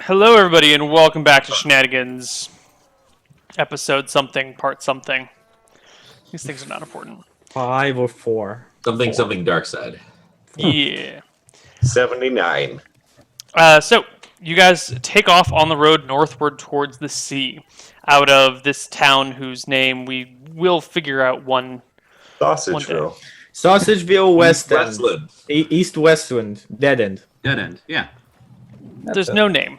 Hello, everybody, and welcome back to Shenanigans, episode something, part something. These things are not important. 5 or 4. Something dark side. Yeah. 79. So, you guys take off on the road northward towards the sea, out of this town whose name we will figure out one Sausageville. Sausageville, West End. Westland. East Westland. Dead End. Dead end, yeah. There's no name.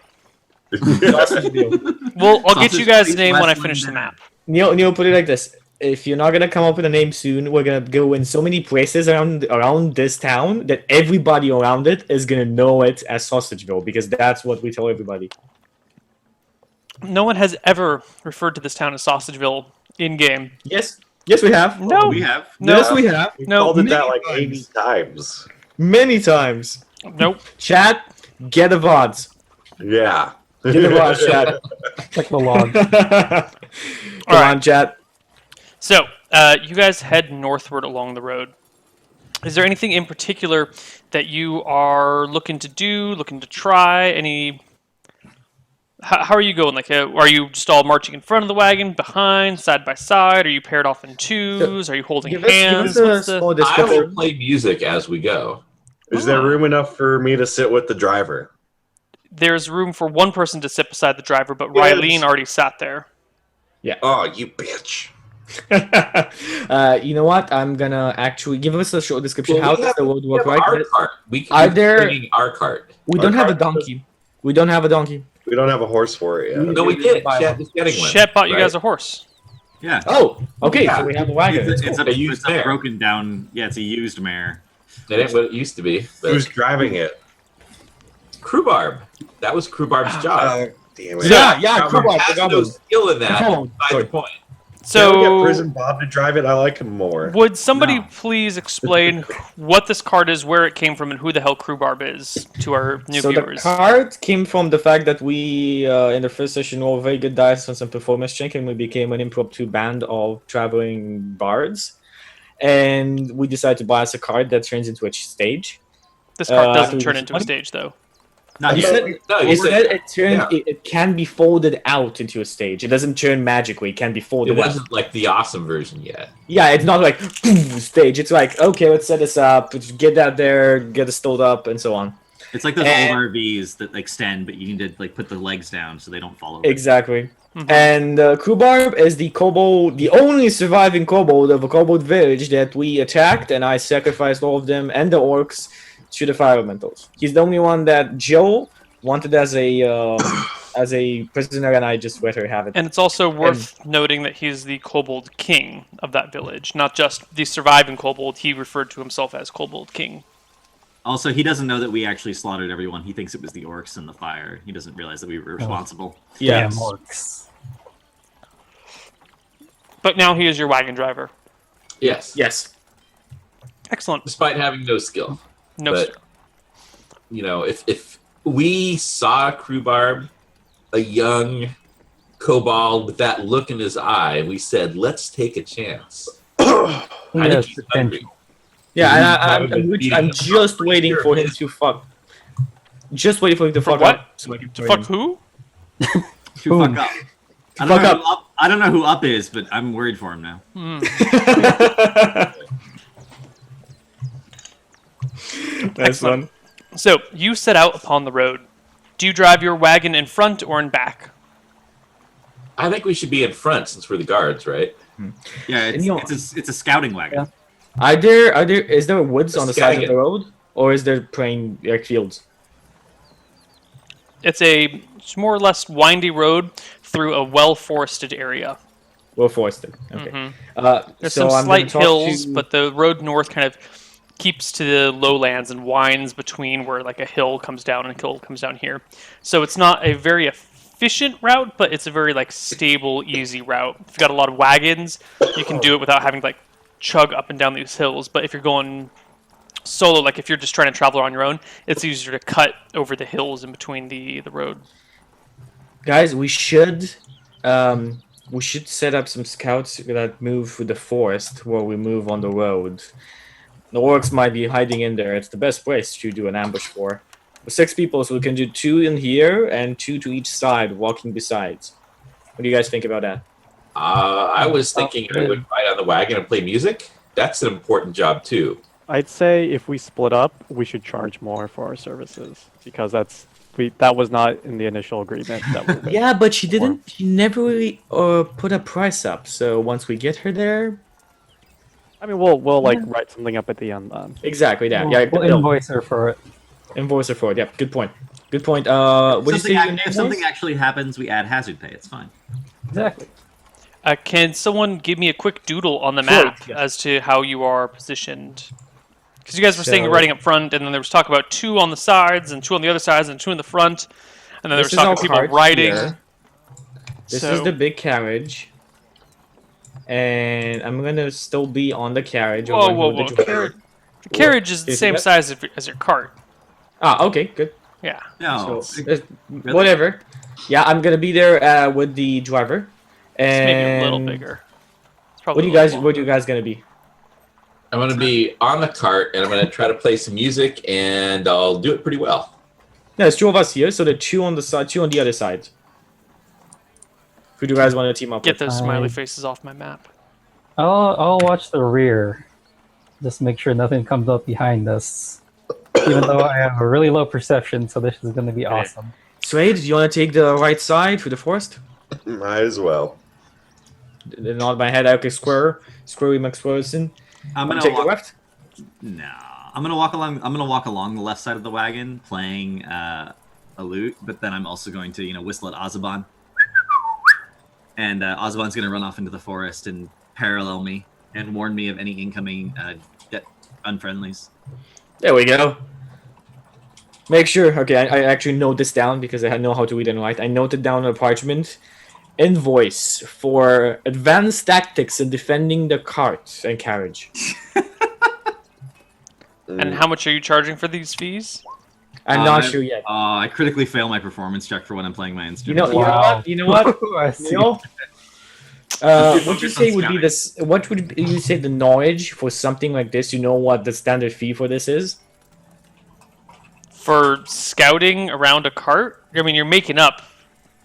Sausageville. Well, I'll get you Sausage guys' Place, name when I Westland, finish the Dead map. Neil, put it like this. If you're not going to come up with a name soon, we're going to go in so many places around this town that everybody around it is going to know it as Sausageville, because that's what we tell everybody. No one has ever referred to this town as Sausageville in-game. Yes, we have. No. We have. No. Yes, we have. We No. called it that Many like times. 80 times. Many times. Nope. Chat, get a VODs. Yeah. Get a VODs, chat. Check the log. Come right. on, chat. So, you guys head northward along the road. Is there anything in particular that you are looking to do, looking to try? How are you going? Like, are you just all marching in front of the wagon, behind, side by side? Are you paired off in twos? Are you holding Give hands? us a What's the- small I will description. play music as we go. Is there room enough for me to sit with the driver? There's room for one person to sit beside the driver, but Yes. Rylene already sat there. Oh, you bitch. You know what? I'm gonna actually give us a short description. How does the road We work, have right? our cart. Are We're there- bringing our cart. We Our don't have a cart- donkey. We don't have a donkey. We don't have a horse for it yet. No, we did. Chet is getting one. Chet bought you right? guys a horse. Yeah. Oh, okay. Yeah. So we have a wagon. It's A used a mare. broken down. Yeah, it's a used mare. That ain't what it used to be. But Who's driving it? Crewbarb. That was Crewbarb's job. Damn it. Yeah, Crewbarb Crewbarb, has forgot no about it. skill in that. Come on, Beside sorry. the point. Can we get So, Prison Bob to drive it? I like him more. would somebody No. please explain what this card is, where it came from, and who the hell Crewbarb is to our new So the viewers? card came from the fact that we, in the first session, rolled very good dice on some performance check, and we became an impromptu band of traveling bards. And we decided to buy us a card that turns into a stage. This card doesn't after turn this into a one? stage, though. Not You yet. said, No, you you said said it turned. yeah. It can be folded out into a stage. It doesn't turn magically. It can be It folded out. wasn't like the awesome version yet. Yeah, it's not like stage. It's like, okay, let's set this up, get that there, get it stowed up, and so on. It's like those And- old RVs that like stand, but you need to like put the legs down so they don't fall over. Exactly. Mhm. And Crewbarb is the kobold, the only surviving kobold of a kobold village that we attacked, and I sacrificed all of them and the orcs to the fire elementals. He's the only one that Joe wanted as a prisoner, and I just let her have it. And it's also worth noting that he's the kobold king of that village, not just the surviving kobold. He referred to himself as kobold king. Also, he doesn't know that we actually slaughtered everyone. He thinks it was the orcs and the fire. He doesn't realize that we were responsible. Yeah. Damn orcs. But now he is your wagon driver. Yes. Yes. Excellent. Despite having no skill. No, But- sir. You know, if we saw Crewbarb, a young kobold with that look in his eye, we said, let's take a chance. I think Yes, he's potential. hungry. Yeah, and Probably been I'm beating just him. waiting for him to fuck. Just waiting for him to For fuck what? up. So I can join Fuck him. who? To Boom. fuck up. I Fuck don't, know up. who up. I don't know who up is, but I'm worried for him now. Hmm. Nice Excellent. one. So, you set out upon the road. Do you drive your wagon in front or in back? I think we should be in front since we're the guards, right? Yeah, And you- it's a scouting wagon. Yeah. Is there woods on the side of Skagit. the road, or is there plain fields? It's more or less windy road through a well-forested area. Well forested. Okay. Mhm. There's So some I'm gonna slight talk hills, to- but the road north kind of keeps to the lowlands and winds between where like a hill comes down and a hill comes down here. So it's not a very efficient route, but it's a very like stable, easy route. If you've got a lot of wagons, you can do it without having to like chug up and down these hills. But if you're going solo, like if you're just trying to travel on your own, it's easier to cut over the hills in between the road. Guys, we should set up some scouts that move through the forest while we move on the road. The orcs might be hiding in there. It's the best place to do an ambush for. 6 people, so we can do 2 in here and 2 to each side, walking besides. What do you guys think about that? I was thinking I would ride on the wagon and play music. That's an important job too. I'd say if we split up, we should charge more for our services because that was not in the initial agreement. That we Yeah, but she didn't. She never really put a price up. So once we get her there, I mean, we'll like write something up at the end then. exactly that. We'll, Yeah, we'll no, invoice her for it. invoice her for it. Yeah, good point. Good point. What do you say? Your name If was? something actually happens, we add hazard pay. It's fine. Exactly. Can someone give me a quick doodle on the Sure, map yes. as to how you are positioned? Because you guys were saying So- you're riding up front, and then there was talk about 2 on the sides, and 2 on the other sides, and 2 in the front, and then there was This is talk our of people cart riding. here. This So- is the big carriage, and I'm gonna still be on the carriage. Whoa, I'm whoa, going with whoa! the driver. The carriage is the Is same that- size as your cart. Ah, okay, good. Yeah. No, So, whatever. Yeah, I'm gonna be there with the driver. It's And maybe a little bigger. It's probably What do you a little guys? longer. What are you guys gonna be? I'm going to be on the cart and I'm going to try to play some music and I'll do it pretty well. No, there's 2 of us here, so the 2 on the side, 2 on the other side. Who do you guys want to team up Get with? those smiley I- faces off my map. I'll watch the rear. Just make sure nothing comes up behind us. Even though I have a really low perception, so this is going to be awesome. Suede, do you want to take the right side through the forest? Might as well. Nod my head. Okay, square, squirrely McSquirrelson. I'm gonna Take the walk. left. No, I'm gonna walk along. I'm gonna walk along the left side of the wagon, playing a lute. But then I'm also going to, whistle at Azaban. And Azaban's gonna run off into the forest and parallel me and warn me of any incoming unfriendlies. There we go. Make sure. Okay, I actually note this down because I know how to read and write. I noted down on a parchment. Invoice for advanced tactics in defending the cart and carriage. And how much are you charging for these fees? I'm not sure yet. I critically fail my performance check for when I'm playing my You instrument. know, Wow. you know what? I You see. know. What would you Focus on say would be scouting. this? What would you say the knowledge for something like this? You know what the standard fee for this is? For scouting around a cart? I mean, you're making up.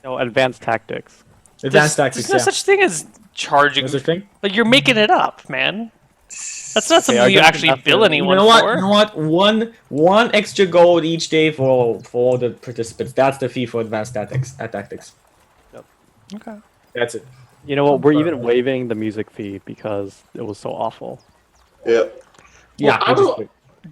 No, advanced tactics. Advanced There's tactics. no Yeah. such thing as charging. What's the thing? Like, you're making it up, man. That's not something I you guess actually that's bill the- anyone You know what? for. You know what? One extra gold each day for all the participants. That's the fee for advanced tactics. Tactics. Okay. That's it. You know what? We're even waiving the music fee because it was so awful. Yep. Yeah. I which is will- good.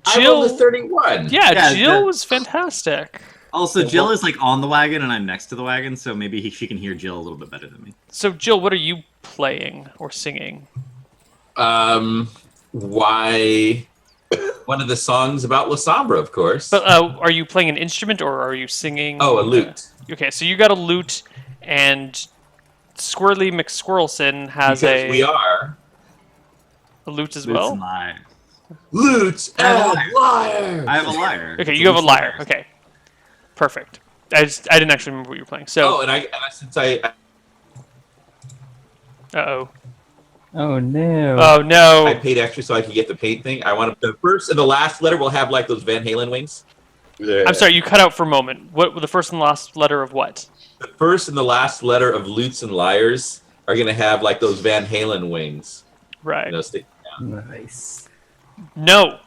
I rolled a 31. Yeah, Yeah, Jill the- was fantastic. Also, Jill is like on the wagon and I'm next to the wagon, so maybe she can hear Jill a little bit better than me. So, Jill, what are you playing or singing? Why? One of the songs about La Sombra, of course. But are you playing an instrument or are you singing? Oh, a lute. Okay, so you got a lute, and Squirrely McSquirrelson has Because we are a lute as Lutes well. and lyre. lute I have a and liar. I have a lyre. Okay, It's you have a lutes and lyre. lyres. Okay, perfect. I didn't actually remember what you were playing. So, Oh, and since I oh, Oh no. oh no. paid extra so I could get the paint thing. I want the first and the last letter will have like those Van Halen wings. Yeah. I'm sorry, you cut out for a moment. What the first and last letter of what? The first and the last letter of lutes and liars are gonna have like those Van Halen wings. Right. Stick Nice. No.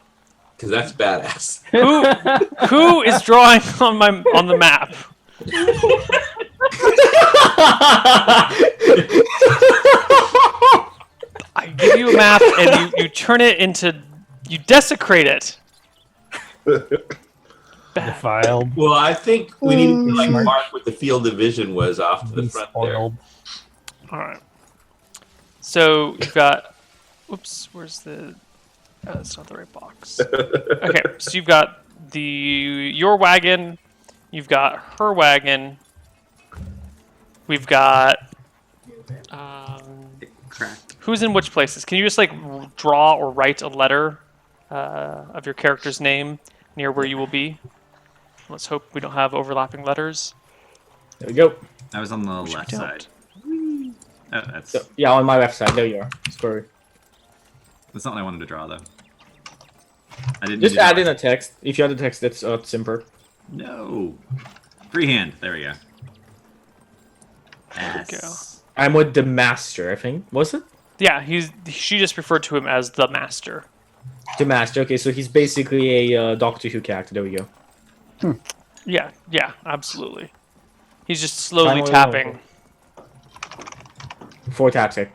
because that's badass. Who is drawing on the map? I give you a map and you turn it into you desecrate it. Defiled. Well, I think we need to like mark what the field of vision was off to the Be front there. spoiled. All right. So you've got. Oops. Where's the? Oh, that's not the right box. Okay. So you've got your wagon. You've got her wagon. We've got. Cracked. Who's in which places? Can you just like draw or write a letter of your character's name near where you will be? Let's hope we don't have overlapping letters. There we go. I was on the Which we left don't. side. Oh, that's So, yeah, on my left side. There you are. Squirrely. that's not what I wanted to draw though. I didn't Just need to add draw in a text. If you add a text, that's simpler. No. Freehand. There we go. There we S. I'm with the master, I think. Was it? Yeah, she just referred to him as the master. The master. Okay, so he's basically a Doctor Who character. There we go. Yeah, absolutely. He's just slowly Final tapping. 4 taps here.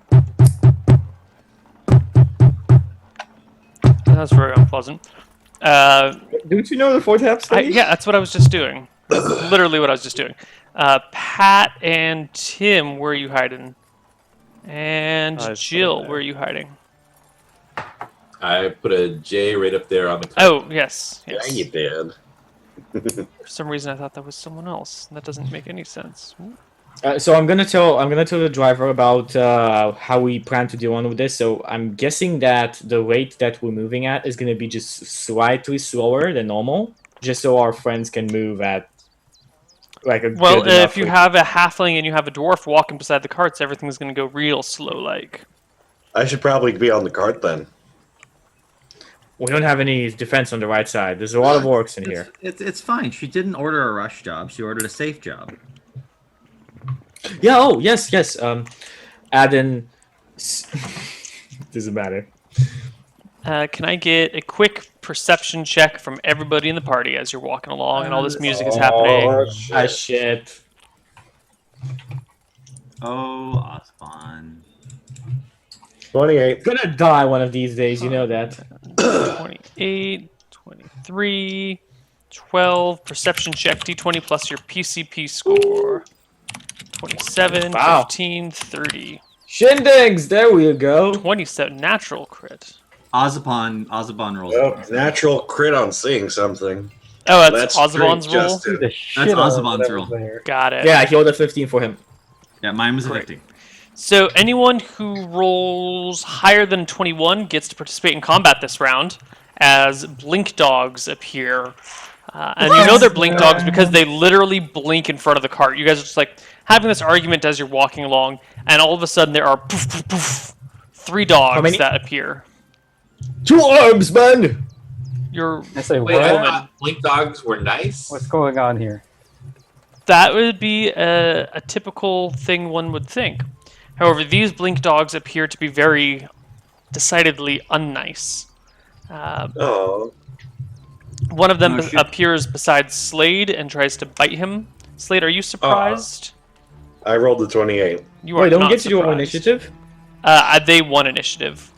That's very unpleasant. Don't you know the 4 taps? Yeah, that's what I was just doing. That's literally what I was just doing. Pat and Tim, where are you hiding? And Jill, where are you hiding? I put a J right up there on the. Oh, yes. Yeah, you did. For some reason, I thought that was someone else. That doesn't make any sense. So I'm gonna tell the driver about how we plan to deal on with this. So I'm guessing that the rate that we're moving at is gonna be just slightly slower than normal, just so our friends can move at like a Well, good enough if you rate. have a halfling and you have a dwarf walking beside the carts, everything's going to go real slow. Like, I should probably be on the cart then. We don't have any defense on the right side. There's a lot of orcs in here. It's fine. She didn't order a rush job. She ordered a safe job. Yeah. Oh, yes. Add in. Doesn't matter. can I get a quick perception check from everybody in the party as you're walking along and all this music is happening? Oh, Ah, shit. shit. Oh, Osbon. 28. Gonna die one of these days. You know that. 28, 23, 12. Perception check, d20 plus your PCP score. 27, Wow. 15, 30. Shenanigans. There we go. 27, natural crit. Osbon rolls. Well, natural crit on seeing something. Oh, that's Let's Osbon's drink, roll? Justin. The shit out of Osbon's whatever's roll. there. Got it. Yeah, he rolled a 15 for him. Yeah, mine was a Great. 50. So anyone who rolls higher than 21 gets to participate in combat this round as blink dogs appear. And you know they're blink dogs because they literally blink in front of the cart. You guys are just like having this argument as you're walking along, and all of a sudden there are poof, poof, poof, 3 dogs many? that appear. 2 arms, man. You're I say, Wait, I what? thought blink dogs were nice. What's going on here? That would be a typical thing one would think. However, these blink dogs appear to be very decidedly unnice. Oh. One of them Oh, shoot. appears beside Slade and tries to bite him. Slade, are you surprised? I rolled a 28. You are Wait, don't not get to do our surprised. initiative. They won initiative.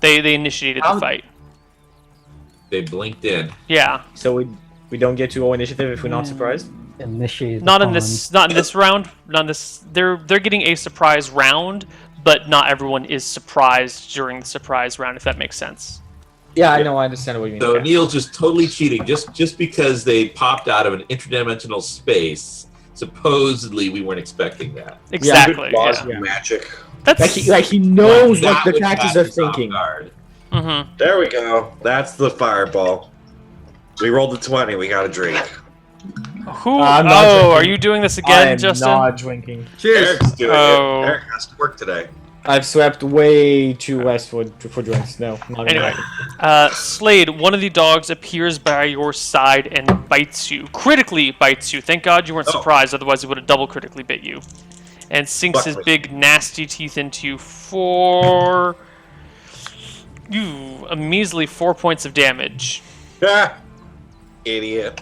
They initiated How- the fight. They blinked in. Yeah, So we don't get to our initiative if we're not surprised. Initiated. not in upon. this round. Not in this. They're getting a surprise round, but not everyone is surprised during the surprise round. If that makes sense. Yeah, I know. I understand what you mean. So Okay. Neil's just totally cheating just because they popped out of an interdimensional space. Supposedly, we weren't expecting that. Exactly. Laws Yeah. of magic. That's. Like he knows That what the would characters catch are us off thinking. guard. Mm-hmm. There we go. That's the fireball. We rolled a 20. We got a drink. Who? I'm not Oh, drinking. are you doing this I again, am Justin? not drinking. Cheers. Eric's doing Oh. it. Eric has to work today. I've slept way too less for drinks. No, not gonna Anyway, happen. Slade, one of the dogs appears by your side and bites you. Critically bites you. Thank God you weren't Oh. surprised, otherwise he would have double critically bit you. And sinks Fuck his me. big nasty teeth into you for a measly 4 points of damage. Ah, idiot.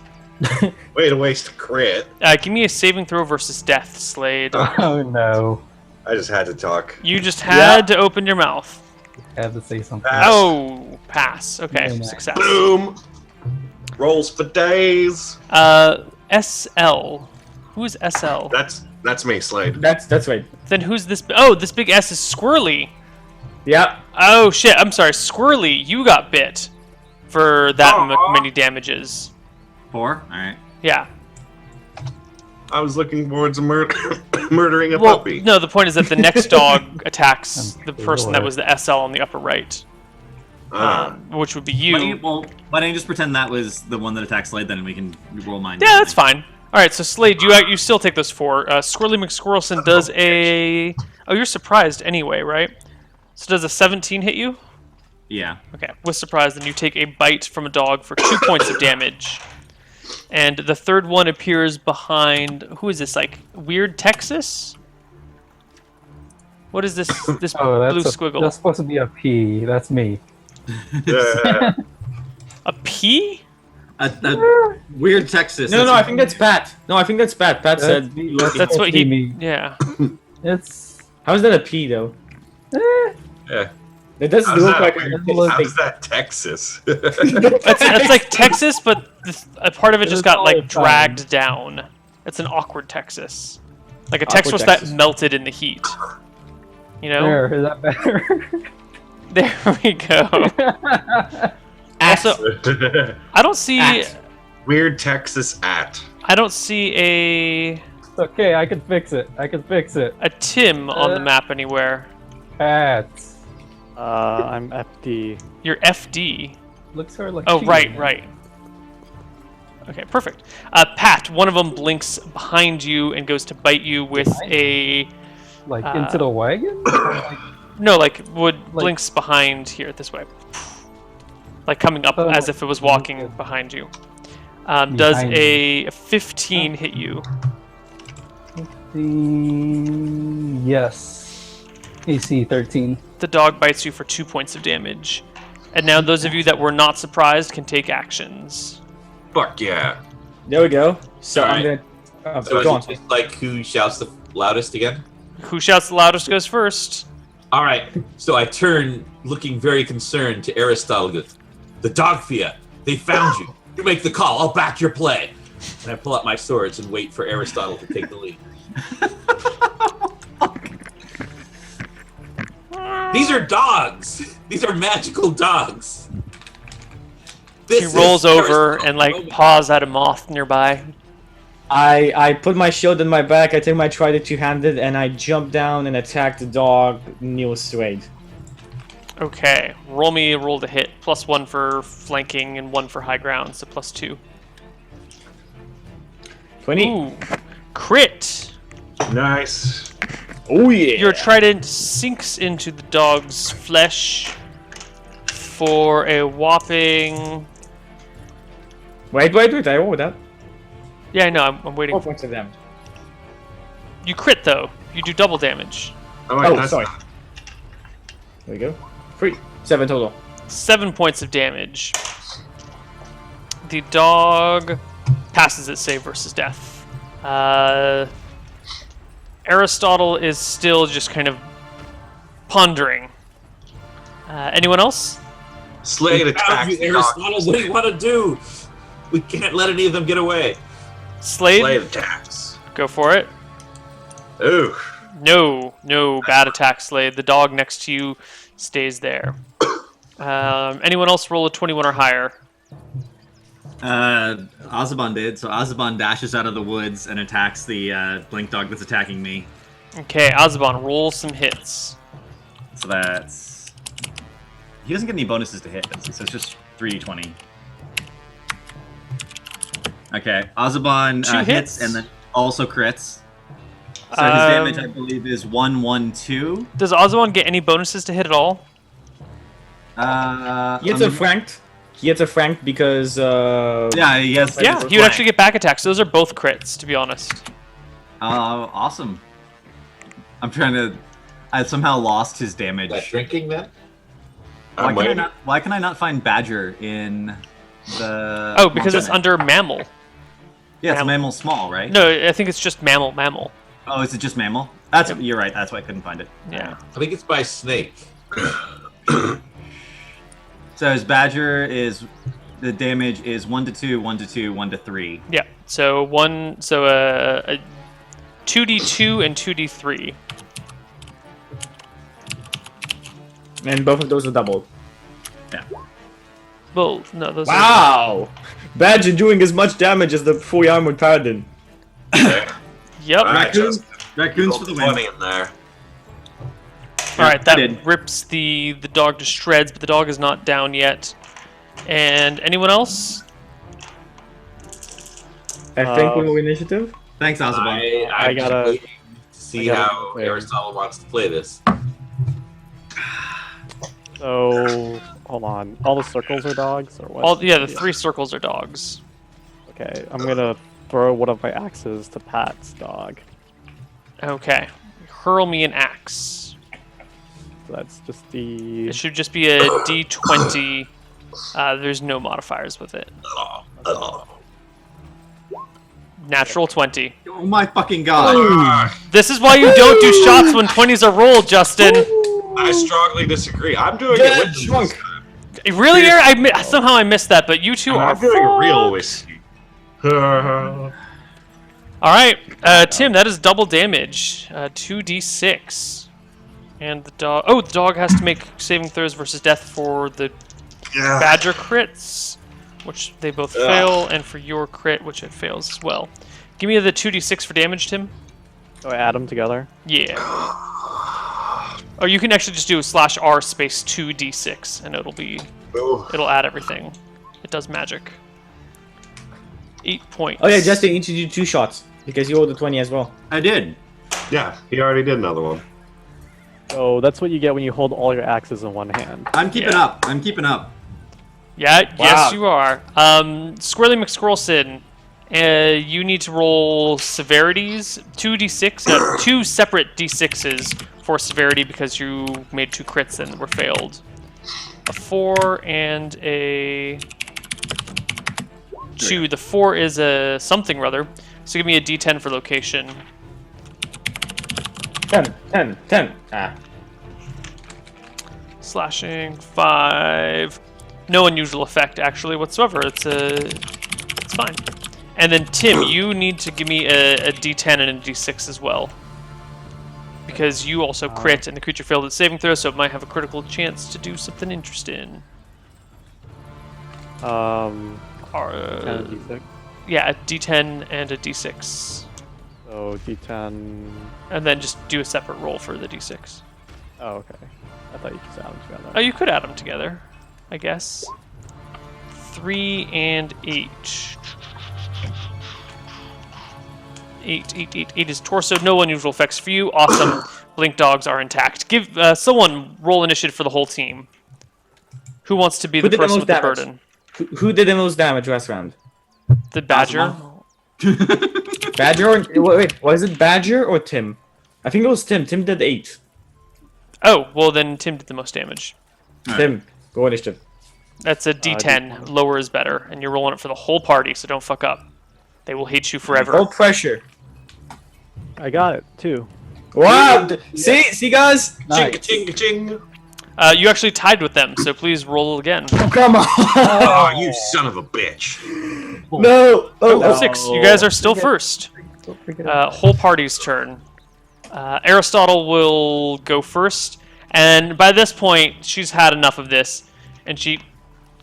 Way to waste a crit. Give me a saving throw versus death, Slade. Oh no! I just had to talk. You just had to open your mouth. I had to say something. Pass. Oh, pass. Okay, Yeah. success. Boom. Rolls for days. SL. Who is SL? That's me, Slade. That's right. Then who's this? Oh, this big S is Squirrely. Yep. Oh shit! I'm sorry, Squirrely. You got bit for that many damages. 4? All right. Yeah. I was looking forward to murdering a Well, puppy. no. The point is that the next dog attacks the Good person that lord. was the SL on the upper right, Ah. which would be Why don't you. why don't you just pretend that was the one that attacked Slade, then and we can roll mine. Yeah, that's fine. All right, so Slade, you still take those 4. Squirrely McSquirrelson does a. Oh, you're surprised anyway, right? So does a 17 hit you? Yeah. Okay, with surprise, then you take a bite from a dog for 2 points of damage. And the third one appears behind. Who is this? Like Weird Texas? What is this? This Oh, blue that's squiggle? that's supposed to be a P. That's me. Yeah. A P? A weird Texas. No, I think that's Pat. No, I think that's Pat. Pat said. me. That's supposed what to be he. me. Yeah. It's How is that a P though? Yeah. It does How's look that like weird? How's that Texas? That's like Texas, but a part of it just It's got all like the dragged down. It's an awkward Texas, like a Awkward Texas Texas. that melted in the heat. You know, there. Is that better? there we go. Also, I don't see. At. Weird Texas at. I don't see It's okay. I can fix it. a Tim on the map anywhere. Pat. I'm FD. You're FD. Looks sort of like. Oh, cheating. right. Okay, perfect. Pat, one of them blinks behind you and goes to bite you with a Like into the wagon. no, like blinks behind here this way, like coming up Oh, as if it was walking okay. behind you. Does Behind a 15 hit you? Yes. AC 13. The dog bites you for 2 points of damage. And now those of you that were not surprised can take actions. Fuck yeah. There we go. So All I'm right. gonna. So Go on. is it just like who shouts the loudest again? Who shouts the loudest goes first. All right. So I turn, looking very concerned, to Aristotle. The Dogfia, they found you. You make the call. I'll back your play. And I pull out my swords and wait for Aristotle to take the lead. These are dogs. These are magical dogs. He This rolls is over Aristotle. and like paws at a moth nearby. I put my shield in my back. I take my trident two-handed, and I jump down and attack the dog newest raid. Okay, roll me a roll to hit. +1 for flanking and 1 for high ground, so +2. 20. Ooh, crit! Nice. Oh yeah. Your trident sinks into the dog's flesh for a whopping... Wait. I rolled that. Yeah, I know, I'm waiting. 4 points of damage. You crit, though. You do double damage. Oh, wait, Oh, that's sorry. not- There we go. 3. 7 total. 7 points of damage. The dog passes its save versus death. Aristotle is still just kind of pondering. Anyone else? Slade Found attacks you, the dog. Aristotle. What do you want to do? We can't let any of them get away. Slade, Slade attacks. go for it. Ooh. No, bad attack, Slade. The dog next to you stays there. Anyone else roll a 21 or higher? Azaban did. So Azaban dashes out of the woods and attacks the blink dog that's attacking me. Okay, Azaban, roll some hits. So that's... He doesn't get any bonuses to hit, does he? So it's just 3d20. Okay, Azaban Two hits hits. and then also crits. So his damage, I believe, is 1-1-2. Does Azaban get any bonuses to hit at all? He gets a franked. He gets a franked because. Yeah, he has. Yeah, he would actually get back attacks. Those are both crits, to be honest. Awesome. I'm trying to... I somehow lost his damage. That drinking, then? Why can I not find Badger in the... Oh, because it's under mammal. Yeah, it's mammal. mammal small, right? No, I think it's just mammal. Oh, is it just mammal? That's You're right. That's why I couldn't find it. Yeah. I think it's by snake. So his Badger is... The damage is 1-2, 1-2, 1-3. Yeah. So a 2d2 and 2d3. And both of those are doubled. Yeah. Well, no, those are... Wow! Badger doing as much damage as the fully armored paladin. Yep. Alright, just Raccoons for the win. 20 in there. Alright, I that did. rips the dog to shreds, but the dog is not down yet. And anyone else? I think we will initiative. Thanks, Azaban. I'm I gotta- just waiting to see I gotta how play. Aristotle wants to play this. So hold on. All the circles are dogs, or what? All the 3 circles are dogs. Okay, I'm gonna throw one of my axes to Pat's dog. Okay. Hurl me an axe. So that's just the. It should just be a D20. There's no modifiers with it. Natural 20. Oh my fucking god! This is why you don't do shots when 20s are rolled, Justin. I strongly disagree. I'm doing Yeah, it with drunk. this time. Really? Somehow I missed that, but you two are. I'm doing real whiskey. All right, Tim, that is double damage. 2d6. And the dog. Oh, the dog has to make saving throws versus death for the badger crits, which they both fail, and for your crit, which it fails as well. Give me the 2d6 for damage, Tim. Oh, add them together. Yeah. Or you can actually just do /r space 2d6, and it'll add everything. It does magic. 8 points. Oh yeah, Justin, you need to do 2 shots because you rolled a 20 as well. I did. Yeah, he already did another one. So that's what you get when you hold all your axes in one hand. I'm keeping Yeah. up. I'm keeping up. Yeah, Wow. yes you are. Squirrely McSquirrelson, you need to roll severities, 2d6, 2 separate d6s for severity because you made 2 crits and were failed. A 4 and a 2. The 4 is a something or other, so give me a d10 for location. 10. Ah. Slashing 5. No unusual effect actually whatsoever. It's fine. And then Tim, you need to give me a D10 and a D6 as well, because you also crit and the creature failed its saving throw, so it might have a critical chance to do something interesting. 10 and D6. Yeah, a D10 and a D6, So D10. and then just do a separate roll for the D6. Oh, okay. I thought you just add them together. Oh, you could add them together, I guess. 3 and 8. 8 is torso. No unusual effects for you. Awesome. Blink dogs are intact. Give someone roll initiative for the whole team. Who wants to be the did the person most with the damage? burden? Who did the most damage last round? The badger. Badger or wait, was it Badger or Tim? I think it was Tim. Tim did 8. Oh, well then Tim did the most damage. Tim, go initiative. That's a D10. Lower is better, and you're rolling it for the whole party, so don't fuck up. They will hate you forever. Roll pressure. I got it too. Wow! See, guys? Ching, ching, ching. You actually tied with them, so please roll again. Oh, come on! Oh, you son of a bitch. No! Oh, 6. You guys are still first. Whole party's turn. Aristotle will go first, and by this point, she's had enough of this, and she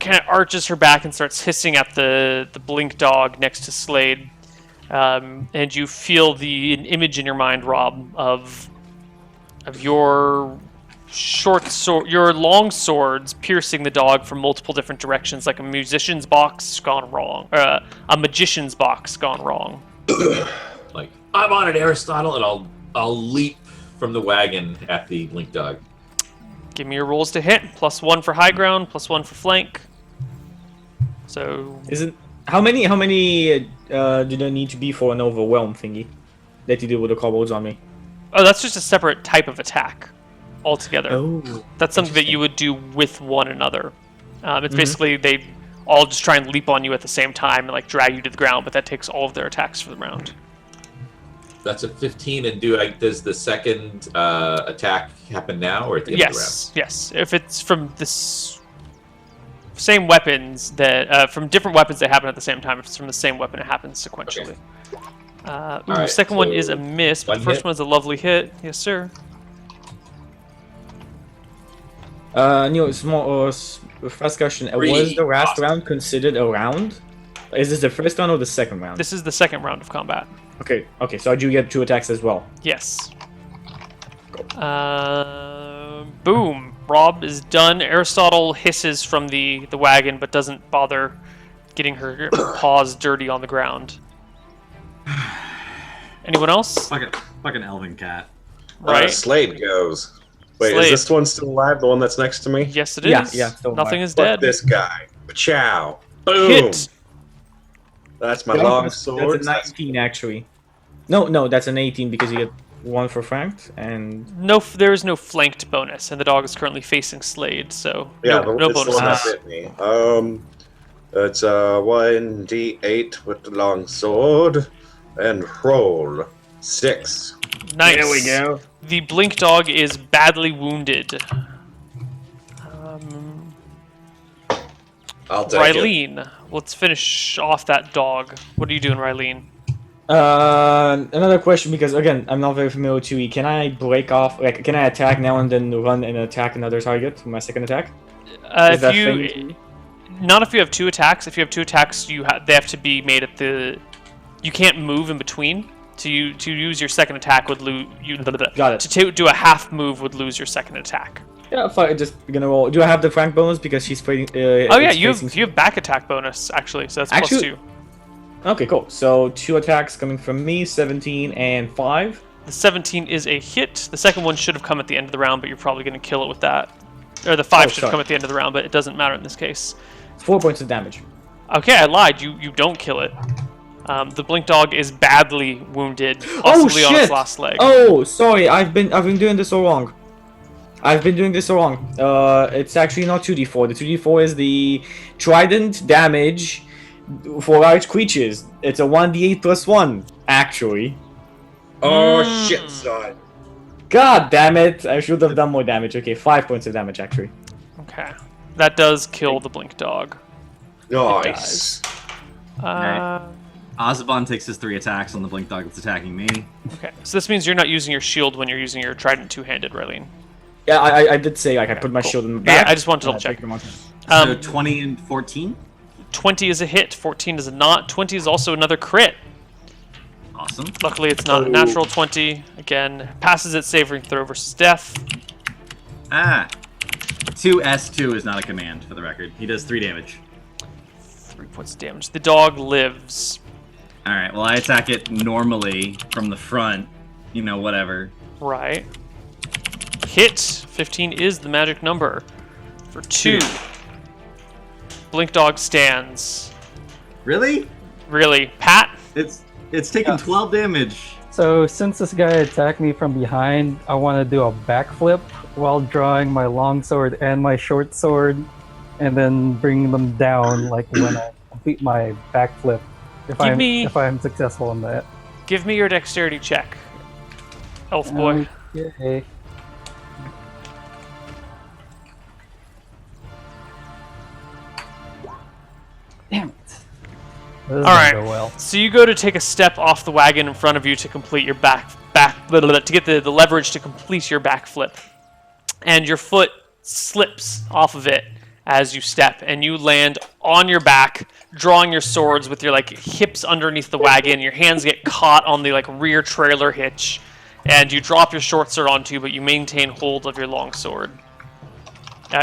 kind of arches her back and starts hissing at the blink dog next to Slade. And you feel an image in your mind, Rob, of your your long swords piercing the dog from multiple different directions, like a musician's box gone wrong, or a magician's box gone wrong. Like, I'm on it, Aristotle, and I'll leap from the wagon at the blink dog. Give me your rolls to hit. +1 for high ground, +1 for flank. So how many do there need to be for an overwhelm thingy that you do with the kobolds on me? oh, that's just a separate type of attack altogether. Oh. That's something that you would do with one another. It's basically they all just try and leap on you at the same time and like drag you to the ground, but that takes all of their attacks for the round. That's a 15, and does the second attack happen now or at the end of the round? Yes. If it's from this same weapons that from different weapons that happen at the same time, if it's from the same weapon, it happens sequentially. Okay. Alright, second one so is a miss, but the one first hit? one's a lovely hit. Yes, sir. Neil, small first question. Was the last round considered a round? Is this the first round or the second round? This is the second round of combat. Okay, so I do get 2 attacks as well. Yes. Boom. Rob is done. Aristotle hisses from the wagon, but doesn't bother getting her paws dirty on the ground. Anyone else? Fucking elven cat. Right? Slade goes. Wait, Slade. is this one still alive? The one that's next to me? Yes, it is. Yeah, still Nothing alive. is Fuck dead. this guy. Ciao. Boom. Hit. That's my long sword. That's a 19 actually. No, that's an 18 because you get one for flanked and No, there is no flanked bonus, and the dog is currently facing Slade, so Yeah, no it's the one that bonuses. bit me. It's 1d8 with the long sword, and roll 6. Nice. there we go. The blink dog is badly wounded. I'll take it. Rylene, let's finish off that dog. What are you doing, Rylene? Another question because again I'm not very familiar with 2E. Can I break off? Like, can I attack now and then run and attack another target for my second attack? Is that thing- Not if you have 2 attacks. If you have 2 attacks, they have to be made at the. You can't move in between. To use your second attack would lose. Got it. To do a half move would lose your second attack. Yeah, fine. Just gonna roll. Do I have the flank bonus because she's fighting? Oh yeah, you have back attack bonus actually, so that's Actually- +2. Okay, cool. So 2 attacks coming from me, 17 and 5. The 17 is a hit. The second one should have come at the end of the round, but you're probably going to kill it with that. Or the 5 should have sorry. come at the end of the round, but it doesn't matter in this case. 4 points of damage. Okay, I lied. You don't kill it. The blink dog is badly wounded, possibly on its shit! last leg. Oh, sorry. I've been doing this so wrong. It's actually not 2d4. The 2d4 is the trident damage for large creatures. It's a 1d8 plus 1, actually. Oh shit, son. God damn it! I should have done more damage. Okay, 5 points of damage, actually. Okay, that does kill the blink dog. Nice. Azaban takes his 3 attacks on the blink dog that's attacking me. Okay, so this means you're not using your shield when you're using your trident two-handed, Rylene. Yeah, I did say like I put my shield in the back. Yeah, I just wanted to double check. take them on. So 20 and 14. 20 is a hit, 14 is a not. 20 is also another crit. Awesome. Luckily, it's not a natural 20. Again, passes its saving throw versus death. 2S2 is not a command, for the record. He does 3 damage. 3 points of damage. The dog lives. All right. Well, I attack it normally from the front. You know, whatever. Right. Hit. 15 is the magic number. For 2. Blink dog stands. Really? Really? Pat? It's taking 12 damage. So since this guy attacked me from behind, I want to do a backflip while drawing my long sword and my short sword, and then bring them down like when I complete my backflip. If I'm successful in that. Give me your dexterity check. Elf boy. Okay. Damn it. This All right. Go well. So you go to take a step off the wagon in front of you to complete your to get the leverage to complete your backflip, and your foot slips off of it as you step, and you land on your back, drawing your swords with your like hips underneath the wagon. Your hands get caught on the like rear trailer hitch, and you drop your short sword onto, but you maintain hold of your long sword.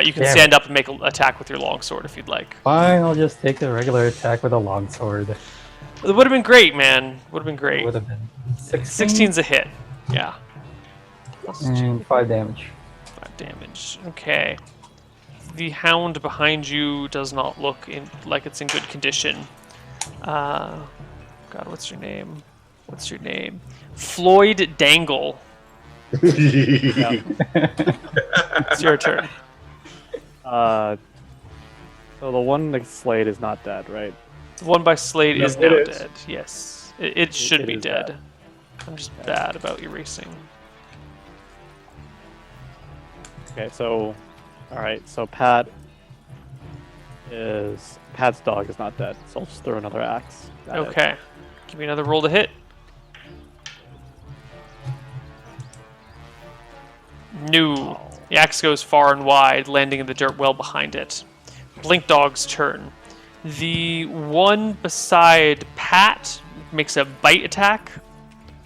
You can Damn stand up and make an attack with your long sword if you'd like. Fine, I'll just take the regular attack with a long sword. It would have been great, man. Would have been great. Would have been 16's a hit. Yeah. and 5 damage. 5 damage. Okay. The hound behind you does not look like it's in good condition. God, what's your name? What's your name? Floyd Dangle. It's your turn. So the one next Slade is not dead, right? The one by Slade No, is it now is. dead. Yes. It should be is dead. dead. I'm just bad about erasing. Okay, so, all right, so Pat's dog is not dead, so I'll just throw another axe. at it. Okay. Give me another roll to hit. No. The axe goes far and wide, landing in the dirt well behind it. Blink Dog's turn. The one beside Pat makes a bite attack,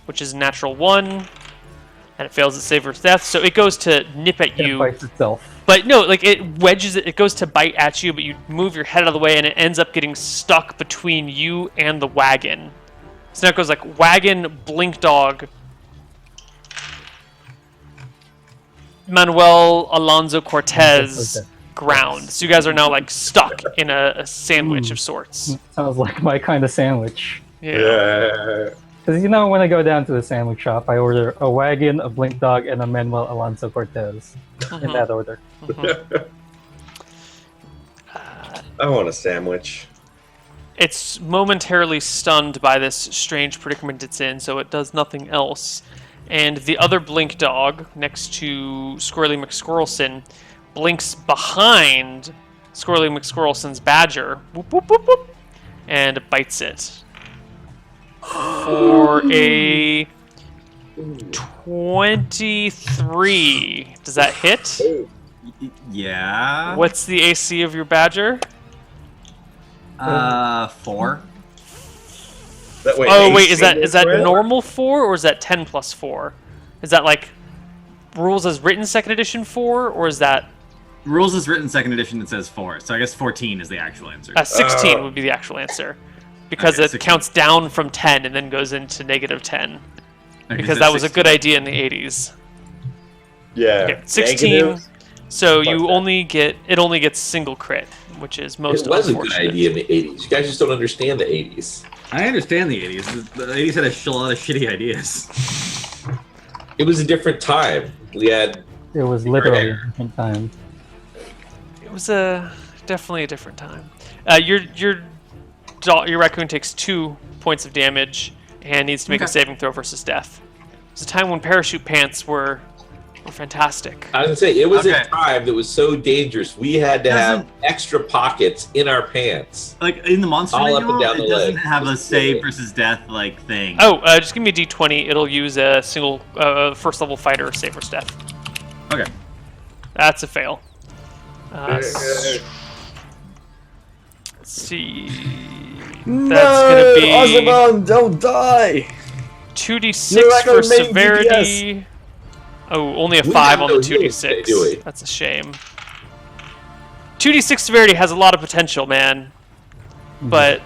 which is a natural 1, and it fails its save for death, so it goes to nip at It you. bites itself. But no, like it wedges it. It goes to bite at you, but you move your head out of the way, and it ends up getting stuck between you and the wagon. So now it goes like wagon, Blink Dog, Manuel Alonso Cortez, ground. So you guys are now like stuck in a sandwich of sorts. Sounds like my kind of sandwich. Yeah. Because you know, when I go down to the sandwich shop, I order a wagon, a blink dog, and a Manuel Alonso Cortez in that order. I want a sandwich. It's momentarily stunned by this strange predicament it's in, so it does nothing else. And the other blink dog, next to Squirrely McSquirrelson, blinks behind Squirrely McSquirrelson's badger, whoop, whoop, whoop, whoop, and bites it. For a 23. Does that hit? Yeah. What's the AC of your badger? 4. Wait, is that normal 4 or is that 10 plus 4? Is that like rules as written second edition 4 or is that Rules is written second edition. It says 4, so I guess 14 is the actual answer. 16 would be the actual answer because Okay, it 16. counts down from 10 and then goes into negative 10 Okay, because so that was a 16. good idea in the 80s. Yeah. Okay, 16. Negative? So Fuck you that. only gets single crit, which is most It was a good unfortunate. idea in the 80s. You guys just don't understand the 80s. I understand the 80s. The 80s had a lot of shitty ideas. It was a different time. We had It was literally a different time. It was definitely a different time. Your raccoon takes 2 points of damage and needs to make a Okay. saving throw versus death. It was a time when parachute pants were fantastic. I was gonna say it was Okay. a time that was so dangerous. We had to have Doesn't- extra pockets in our pants. Like in the monster All up and manual, down it the doesn't leg. have a Just save kidding. versus death like thing. Oh, just give me a d20. It'll use a single first level fighter save versus death. Okay. That's a fail. Let's see. That's gonna be Ozabon, don't die! 2d6 You're like for our main severity. Oh, only a We 5 have on no the healing today, do we? 2d6. That's a shame. 2d6 severity has a lot of potential, man. But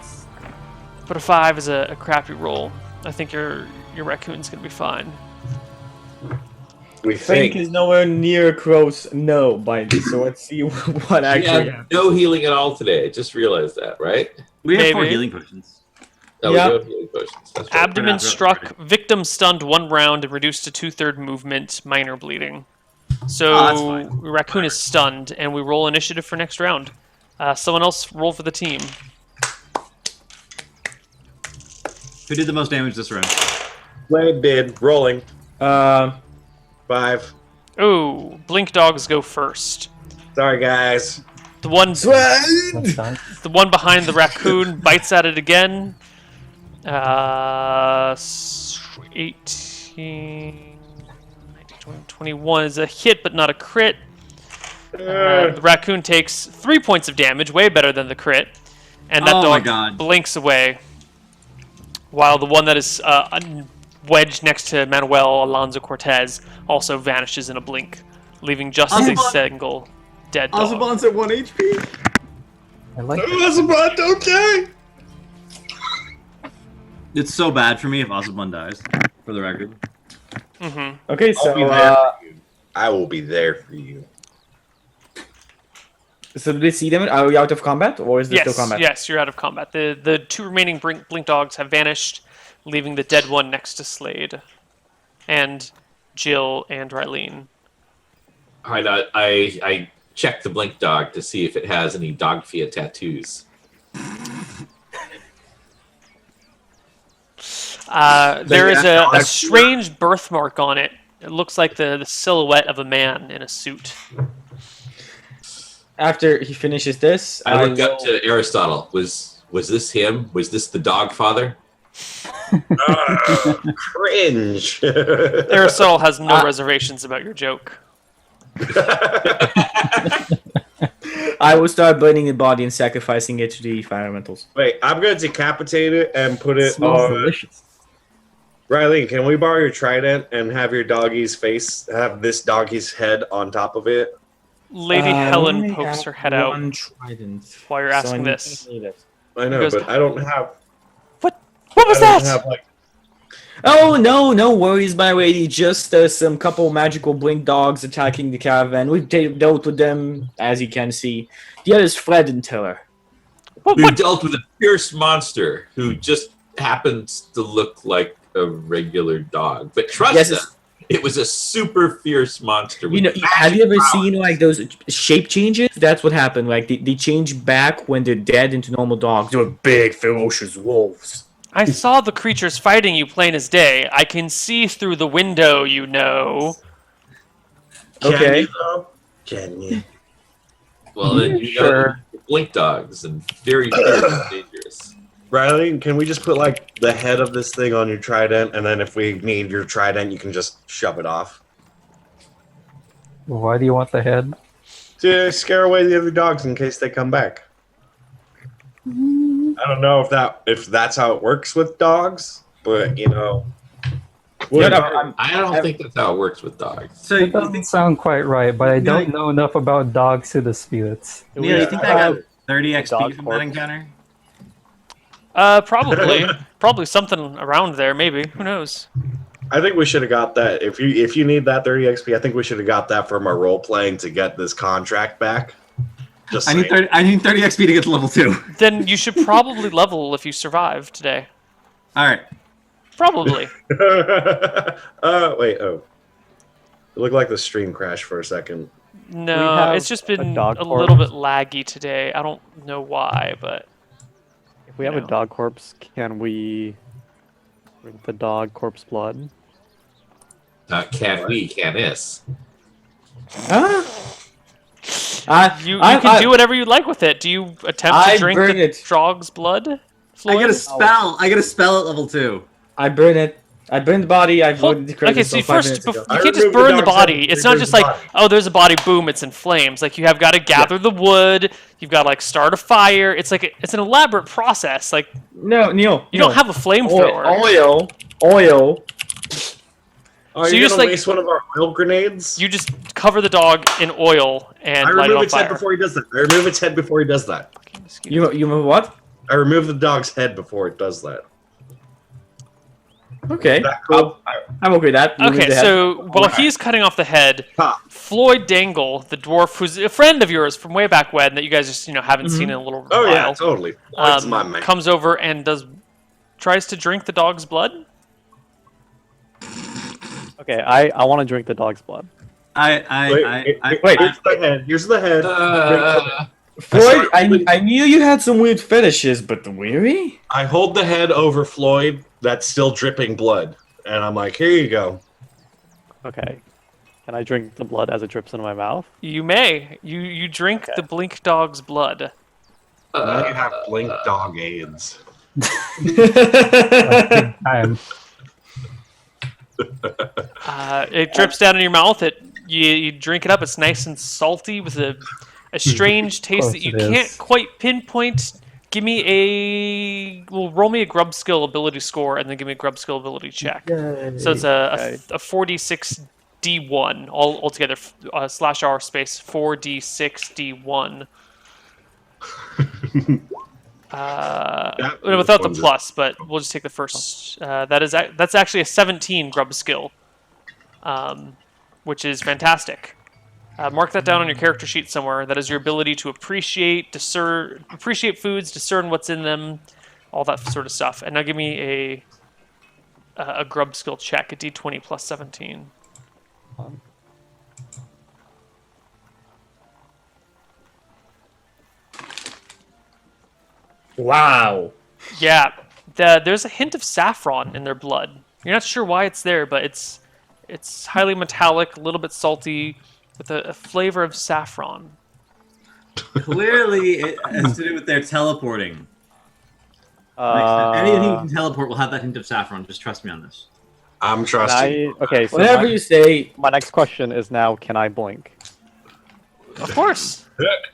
a 5 is a crappy roll. I think your raccoon's gonna be fine. We Frank think. is nowhere near Crow's no bite, so let's see what We actually had happens. no healing at all today. I just realized that, right? We have 4 Maybe. healing potions. No, Yeah. we do have healing potions. That's right. Abdomen Right. struck, victim stunned 1 round and reduced to 2/3 movement, minor bleeding. So Oh, that's fine. raccoon is stunned, and we roll initiative for next round. Someone else roll for the team. Who did the most damage this round? Blade did. Rolling. 5. Oh, blink dogs go first. Sorry, guys. The one That's done. The one behind the raccoon bites at it again. 18, 19, 20, 21 is a hit, but not a crit. The raccoon takes 3 points of damage, way better than the crit. And that Oh my dog God. blinks away. While the one that is wedged next to Manuel Alonso Cortez also vanishes in a blink, leaving just a Ozabon- single dead dog. Ozabon's at 1 HP. I like it. Ozabon, don't die! It's so bad for me if Ozabon dies, for the record. Okay, I'll be so there for you. I will be there for you. so do they see them? Are we out of combat, or is there still Yes, combat? yes, you're out of combat. The 2 remaining blink dogs have vanished, leaving the dead one next to Slade, and Jill and Rylene. All right, I checked the blink dog to see if it has any dog Fiat tattoos. There is a that's- strange birthmark on it. It looks like the silhouette of a man in a suit. After he finishes this, I looked will- up to Aristotle. Was this him? Was this the dog father? Cringe. Aristotle has no reservations about your joke. I will start burning the body and sacrificing it to the fire elementals. Wait, I'm gonna decapitate it and put it Smells on. delicious. Riley, can we borrow your trident and have your doggy's face, have this doggy's head on top of it? Lady I Helen only pokes have her head out one trident, while you're so asking I this. need it. I know, goes- but I don't have. What was I don't that? have, like, Oh no, no worries, my lady. Just some couple magical blink dogs attacking the caravan. We've dealt with them, as you can see. The other's Fred and Tiller. We've dealt with a fierce monster who just happens to look like a regular dog. But trust Yes, us, it was a super fierce monster. You know, have you ever seen like those shape changes? That's what happened. Like they change back when they're dead into normal dogs. They were big, ferocious wolves. I saw the creatures fighting you plain as day. I can see through the window, you know. Okay. Can you? Well, then you Sure. know blink dogs and very fierce and dangerous. Riley, can we just put like the head of this thing on your trident, and then if we need your trident, you can just shove it off Why do you want the head? to scare away the other dogs in case they come back? I don't know if that's how it works with dogs, but you know. I don't think that's how it works with dogs. So It you doesn't think, sound quite right, but I Yeah. don't know enough about dogs to dispute it. Neil, you think I got 30 dog XP from that corpse. encounter? Probably. Probably something around there, maybe. Who knows? I think we should have got that. If you need that 30 XP, I think we should have got that from our role playing to get this contract back. Just I need saying. 30 XP to get to level 2. Then you should probably level if you survive today. All right. Probably. Wait. Oh, it looked like the stream crashed for a second. No, have it's just a been dog a little bit corpse. laggy today. I don't know why, but If we have a No. dog corpse, can we drink the dog corpse blood? Can we? Can this? Huh? you can do whatever you like with it. Do you attempt I to drink burn the it. dog's blood? I Floyd? get a spell. I get a spell at level 2. I burn it. I burn the body. I Hold- voted the okay, credits so you 5 first minutes you ago. I can't just removed the burn the dog's body. head, It's not burn just the like, body. oh, there's a body, boom, it's in flames. Like you have got to gather the wood. You've got to like start a fire. It's like it's an elaborate process. Like No, Neil. you don't have a flamethrower. Oil. Are So you you just, gonna like- waste one of our oil grenades? You just cover the dog in oil and I light it remove on its head fire. before he does that. I remove its head before he does that. You what? I remove the dog's head before it does that. Okay. Is that cool? I'm okay with that. You Okay, move the head. so while Alright. he's cutting off the head, Ha. Floyd Dangle, the dwarf, who's a friend of yours from way back when, that you guys just haven't seen in a little Oh while, yeah, totally. That's my man. comes over and tries to drink the dog's blood. Okay, I want to drink the dog's blood. Wait, here's the head. Here's the head. Floyd, I knew you had some weird fetishes, but the weary? I hold the head over Floyd that's still dripping blood, and I'm like, here you go. Okay. Can I drink the blood as it drips into my mouth? You may. You drink the blink dog's blood. Now you have blink dog AIDS. Big time. It drips down in your mouth. You drink it up. It's nice and salty with a strange taste Close that you it is. can't quite pinpoint. Give me roll me a grub skill ability score and then give me a grub skill ability check. So it's a 46 D1 all together slash R space 4D6 D1. Without the plus, but we'll just take the first. That's actually a 17 grub skill, which is fantastic. Mark that down on your character sheet somewhere. That is your ability to appreciate foods, discern what's in them, all that sort of stuff. And now give me a grub skill check, a D20 plus 17. Wow. Yeah, there's a hint of saffron in their blood. You're not sure why it's there, but it's highly metallic, a little bit salty, with a flavor of saffron. Clearly, it has to do with their teleporting. Anything you can teleport will have that hint of saffron. Just trust me on this. I'm trusting. Okay, so Whatever you say. my next question is now, can I blink? Of course.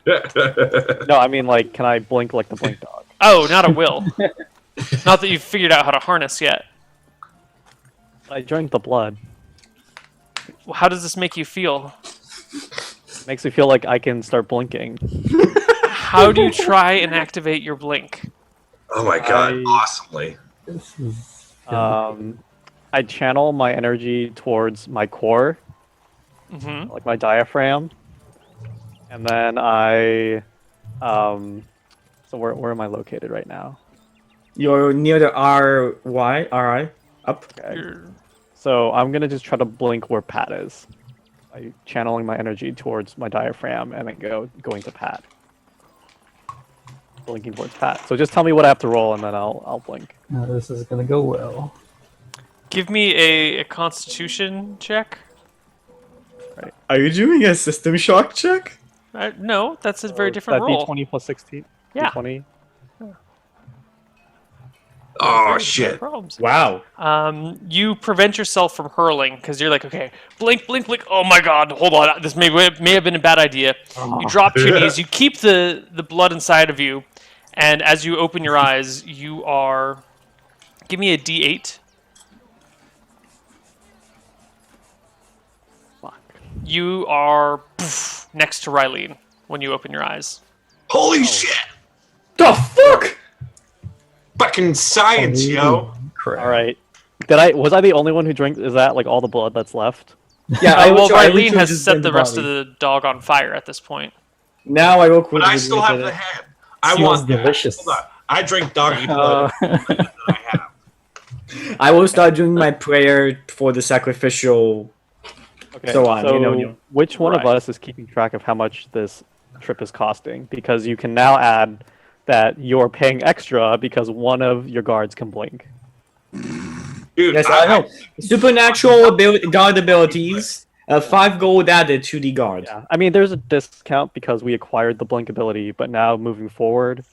No, I mean, like, can I blink like the blink dog? Oh, not a will. Not that you've figured out how to harness yet. I drank the blood. Well, how does this make you feel? Makes me feel like I can start blinking. How do you try and activate your blink? Oh my god, I- awesomely. This is I channel my energy towards my core, Mm-hmm. like my diaphragm, and then so where am I located right now? You're near the RI up. Okay. So I'm gonna just try to blink where Pat is, by channeling my energy towards my diaphragm and then going to Pat. Blinking towards Pat. So just tell me what I have to roll and then I'll blink. This is gonna go well. Give me a Constitution check. Are you doing a system shock check? No, that's a very So different that roll. D20 plus 16. Yeah. D20. Oh No shit! problems. Wow. You prevent yourself from hurling because you're like, okay, blink, blink, blink. Oh my God, hold on. This may have been a bad idea. You drop to your knees. You keep the blood inside of you, and as you open your eyes, you are. Give me a D8. Fuck. You are next to Rylene when you open your eyes. Holy shit! The fuck? Fucking science, yo! Crap. All right. Was I the only one who drank? Is that like all the blood that's left? Yeah, Well, I Rylene has just set burned the rest body. of the dog on fire at this point. Now I will But quickly. I still have the head. I Smells want that. delicious. Hold on. I drink doggy blood. that I have. I will start doing my prayer for the sacrificial. Okay. So on, you know. Which one of Right. us is keeping track of how much this trip is costing? Because you can now add that you're paying extra because one of your guards can blink. Dude, Yes, I know. Supernatural guard abilities. 5 gold added to the guard. Yeah. I mean, there's a discount because we acquired the blink ability, but now moving forward.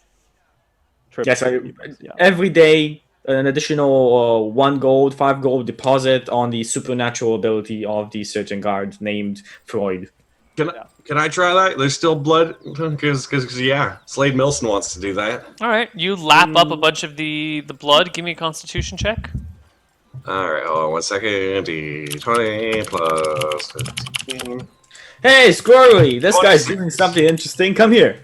Yes, yeah. every day an additional 1 gold, 5 gold deposit on the supernatural ability of the certain guard named Freud. Can I try that? There's still blood? Because yeah, Slade Milson wants to do that. All right, you lap up a bunch of the blood. Give me a Constitution check. Alright, hold on 1 second. D20 plus 15. Hey, Squirrely! This guy's doing something interesting. Come here.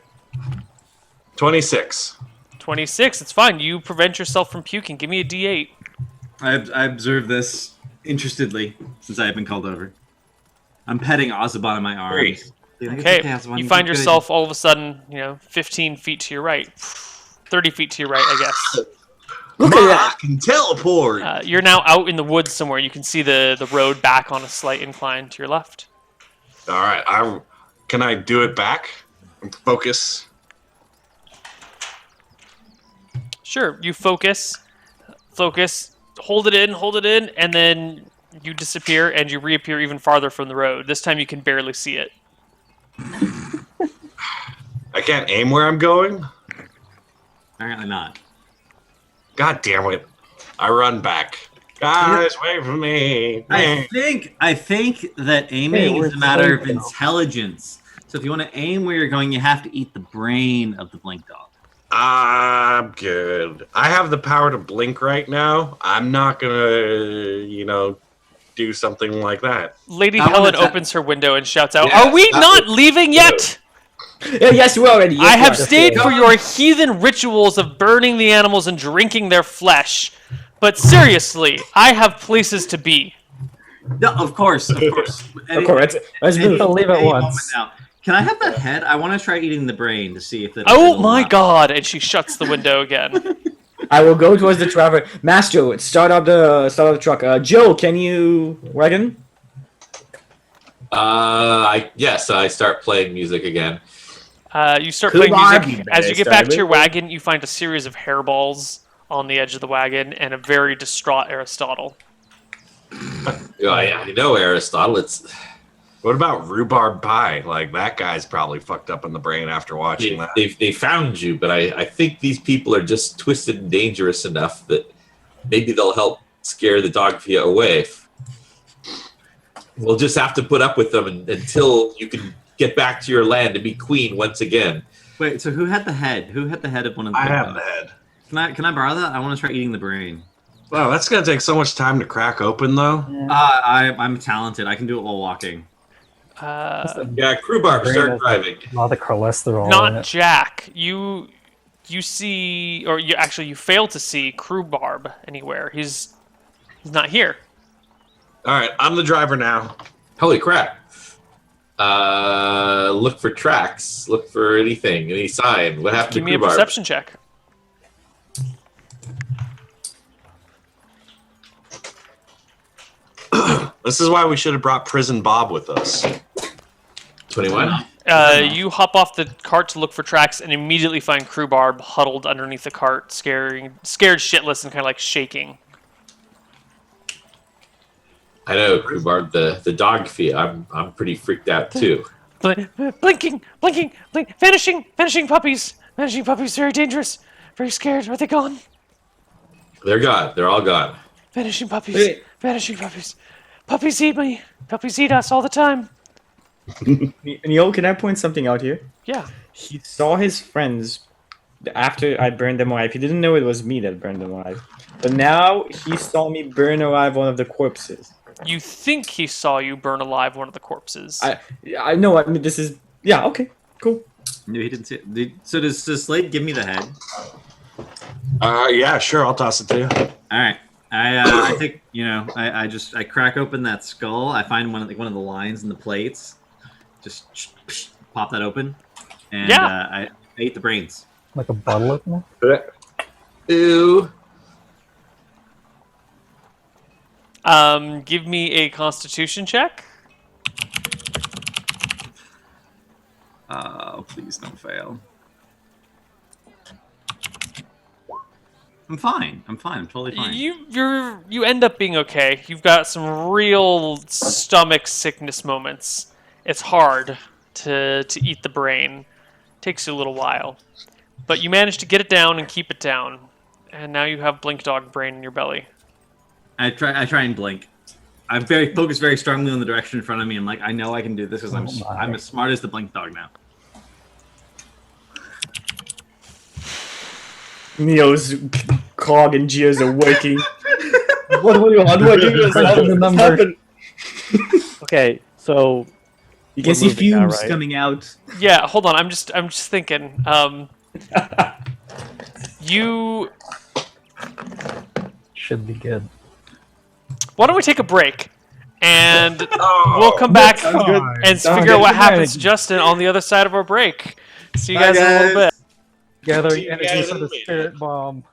26. 26. It's fine. You prevent yourself from puking. Give me a D8. I observe this interestedly since I have been called over. I'm petting Ozabon in my arms. Okay. You find yourself all of a sudden, 15 feet to your right, 30 feet to your right, I guess. Look at that. I can teleport! You're now out in the woods somewhere. You can see the road back on a slight incline to your left. Alright, can I do it back? Focus. Sure. You focus, hold it in, and then you disappear and you reappear even farther from the road. This time you can barely see it. I can't aim where I'm going? Apparently not. God damn it. I run back. Guys, wait for me. I think that aiming Hey, is a matter of we're so intelligence. So if you want to aim where you're going, you have to eat the brain of the blink dog. I'm good. I have the power to blink right now. I'm not gonna, do something like that. Lady I wanna Helen ta- opens her window and shouts out, Yes, "Are we that not leaving yet? Yes, we already. Yes, I we have are. stayed for your heathen rituals of burning the animals and drinking their flesh. But seriously, I have places to be." No, of course. Of course, let's move. I'll leave at once. Now, can I have the head? I want to try eating the brain to see if it. Oh my God! And she shuts the window again. I will go towards the traveler. Master, start up the truck. Joe, can you wagon? Yes, I start playing music again. You start Could playing I music. be As you get back to your best? wagon, you find a series of hairballs on the edge of the wagon and a very distraught Aristotle. Yeah, Aristotle. What about rhubarb pie? Like, that guy's probably fucked up in the brain after watching that. They found you, but I think these people are just twisted and dangerous enough that maybe they'll help scare the dog via away. We'll just have to put up with them until you can get back to your land and be queen once again. Wait, so who had the head? Who had the head of one of the I big have dogs? the head. Can I borrow that? I want to try eating the brain. Wow, that's gonna take so much time to crack open, though. I'm talented. I can do it while walking. Yeah, Crewbarb, start driving. A lot of cholesterol in Not it. Jack. You see, or you fail to see Crewbarb anywhere. He's not here. All right, I'm the driver now. Holy crap. Look for tracks. Look for anything, any sign. What happened Give to me a Rhubarb? perception check. This is why we should have brought Prison Bob with us. 21. You hop off the cart to look for tracks and immediately find Rhubarb huddled underneath the cart, scared shitless and kind of like shaking. I know, Rhubarb, the dog feel. I'm pretty freaked out too. Blinking, vanishing puppies, very dangerous, very scared. Are they gone? They're gone. They're all gone. Vanishing puppies, Wait. vanishing puppies. Puppies eat me. Puppies eat us all the time. Neil, can I point something out here? Yeah. He saw his friends after I burned them alive. He didn't know it was me that burned them alive. But now he saw me burn alive one of the corpses. You think he saw you burn alive one of the corpses. I know, I mean, this is... Yeah, okay, cool. No, he didn't see it. So does Slade give me the head? Yeah, sure. I'll toss it to you. All right. I think I crack open that skull. I find one of the lines in the plates. Just pop that open, and I ate the brains. Like a bottle opener? Ooh. Give me a Constitution check. Please don't fail. I'm fine. I'm totally fine. You end up being okay. You've got some real stomach sickness moments. It's hard to eat the brain. Takes you a little while, but you manage to get it down and keep it down, and now you have blink dog brain in your belly. I try and blink. I'm focused very strongly on the direction in front of me. I'm like, I know I can do this because I'm as smart as the blink dog now. Neo's cog and gears are working. What do you want? What do you The number. Okay, so You can We're see moving now, fumes right? coming out. Yeah, hold on. I'm just thinking. You. Should be good. Why don't we take a break, and we'll come back Sounds good. and Sounds figure out good. what happens to Justin on the other side of our break. See you Bye, guys in a little guys. bit. Gather See you energy guys for in the a minute. spirit bomb.